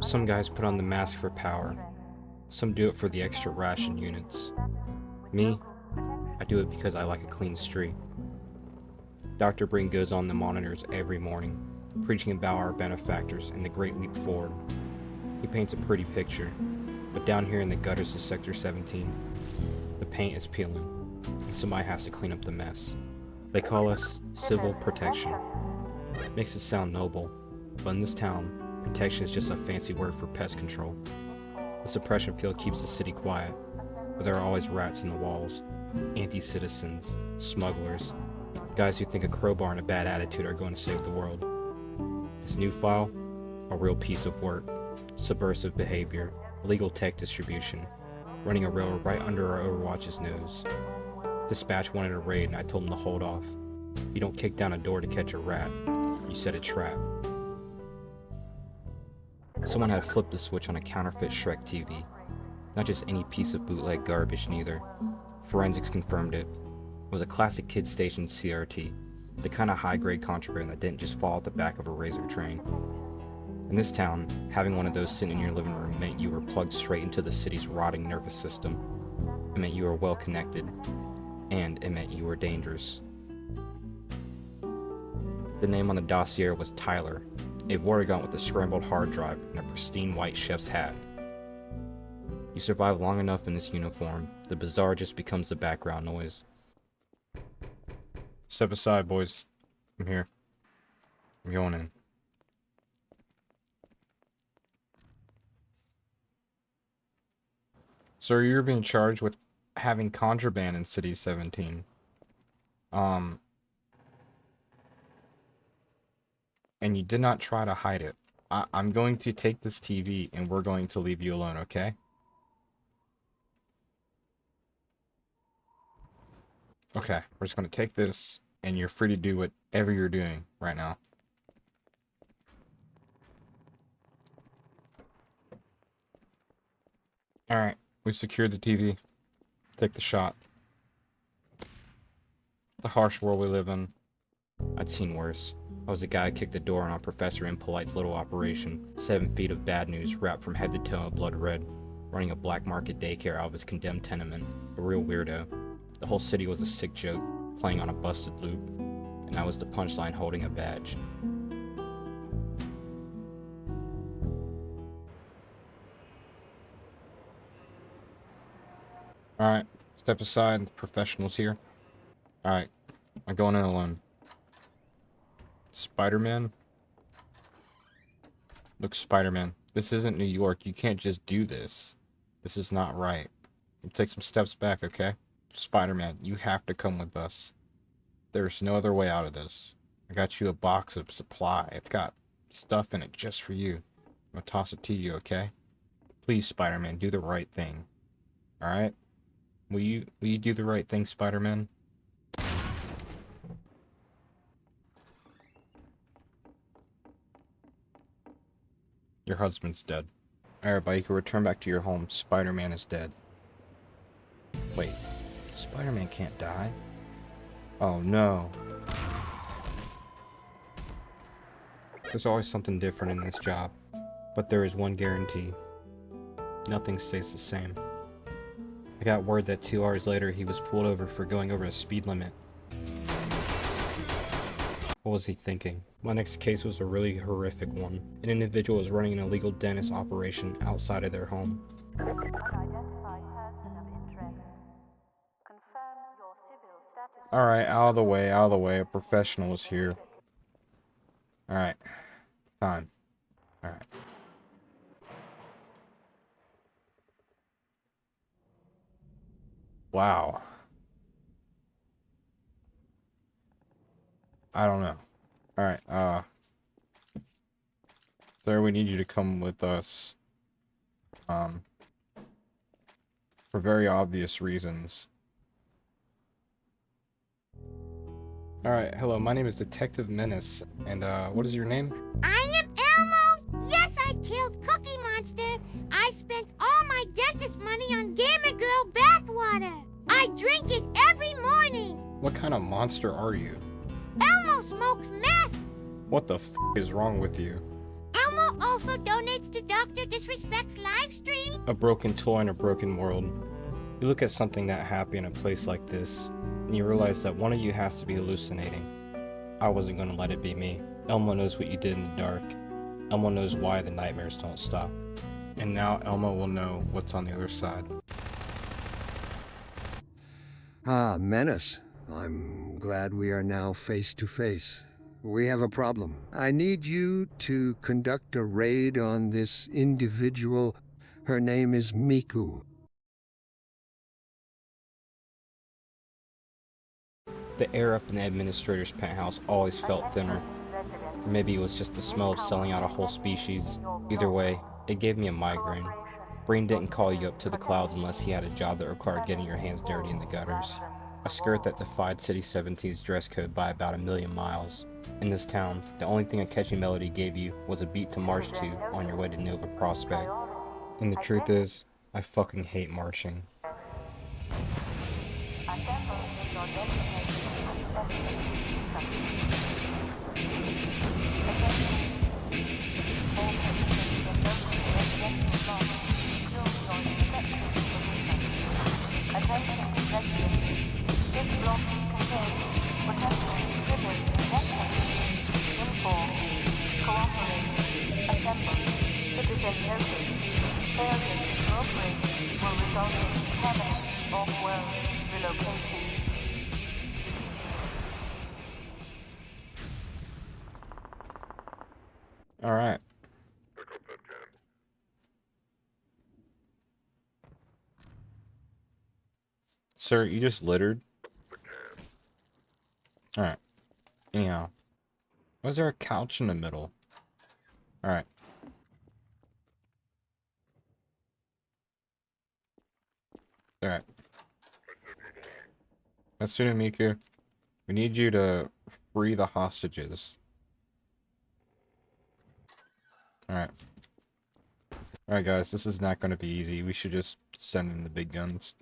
Some guys put on the mask for power. Some do it for the extra ration units. Me, I do it because I like a clean street. Dr. Breen goes on the monitors every morning, preaching about our benefactors and the great leap forward. He paints a pretty picture, but down here in the gutters of Sector 17, the paint is peeling, and somebody has to clean up the mess. They call us civil protection. Makes it sound noble, but in this town, protection is just a fancy word for pest control. The suppression field keeps the city quiet, but there are always rats in the walls, anti-citizens, smugglers, guys who think a crowbar and a bad attitude are going to save the world. This new file, a real piece of work, subversive behavior, illegal tech distribution, running a railroad right under our Overwatch's nose. Dispatch wanted a raid and I told him to hold off. You don't kick down a door to catch a rat, you set a trap. Someone had flipped the switch on a counterfeit Shrek TV. Not just any piece of bootleg garbage neither. Forensics confirmed it. It was a classic kid station CRT, the kind of high-grade contraband that didn't just fall out the back of a razor train. In this town, having one of those sitting in your living room meant you were plugged straight into the city's rotting nervous system. It meant you were well connected, and it meant you were dangerous. The name on the dossier was Tyler, a vortiggon with a scrambled hard drive and a pristine white chef's hat. You survive long enough in this uniform, the bizarre just becomes the background noise. Step aside, boys. I'm here. I'm going in. Sir, you're being charged with having contraband in City 17. And you did not try to hide it. I'm going to take this TV and we're going to leave you alone, okay? Okay, we're just going to take this and you're free to do whatever you're doing right now. Alright, we secured the TV. Take the shot. The harsh world we live in. I'd seen worse. I was the guy who kicked the door on Professor Impolite's little operation. 7 feet of bad news wrapped from head to toe in blood red. Running a black market daycare out of his condemned tenement. A real weirdo. The whole city was a sick joke, playing on a busted loop. And I was the punchline holding a badge. Alright, step aside, the professionals here. Alright, I'm going in alone. Spider-Man? Look, Spider-Man, this isn't New York. You can't just do this. This is not right. You take some steps back, okay? Spider-Man, you have to come with us. There's no other way out of this. I got you a box of supply. It's got stuff in it just for you. I'm gonna toss it to you, okay? Please, Spider-Man, do the right thing. Alright? Will you do the right thing, Spider-Man? Your husband's dead. Alright, but you can return back to your home. Spider-Man is dead. Wait, Spider-Man can't die? Oh no. There's always something different in this job. But there is one guarantee. Nothing stays the same. I got word that 2 hours later he was pulled over for going over a speed limit. What was he thinking? My next case was a really horrific one. An individual was running an illegal dentist operation outside of their home. Alright, out of the way, a professional is here. Alright, fine. Alright. Wow. I don't know. Alright, sir, we need you to come with us. For very obvious reasons. Alright, hello, my name is Detective Menace, and, what is your name? I am Elmo! Yes, I killed Cookie Monster! I spent all my dentist money on Gamer Girl bathwater! I drink it every morning! What kind of monster are you? Elmo smokes meth! What the f is wrong with you? Elmo also donates to Dr. Disrespect's live stream? A broken toy in a broken world. You look at something that happy in a place like this, and you realize that one of you has to be hallucinating. I wasn't going to let it be me. Elmo knows what you did in the dark. Elmo knows why the nightmares don't stop. And now Elmo will know what's on the other side. Ah, Menace. I'm glad we are now face to face. We have a problem. I need you to conduct a raid on this individual. Her name is Miku. The air up in the administrator's penthouse always felt thinner. Or maybe it was just the smell of selling out a whole species. Either way, it gave me a migraine. Brain didn't call you up to the clouds unless he had a job that required getting your hands dirty in the gutters. A skirt that defied City 17's dress code by about 1,000,000 miles. In this town, the only thing a catchy melody gave you was a beat to march to on your way to Nova Prospect. And the truth is, I fucking hate marching. Alright. Sir, you just littered? Alright. Anyhow. Why is there a couch in the middle? Alright. Alright. Hatsune Miku, we need you to free the hostages. Alright. Alright guys, this is not going to be easy. We should just send in the big guns.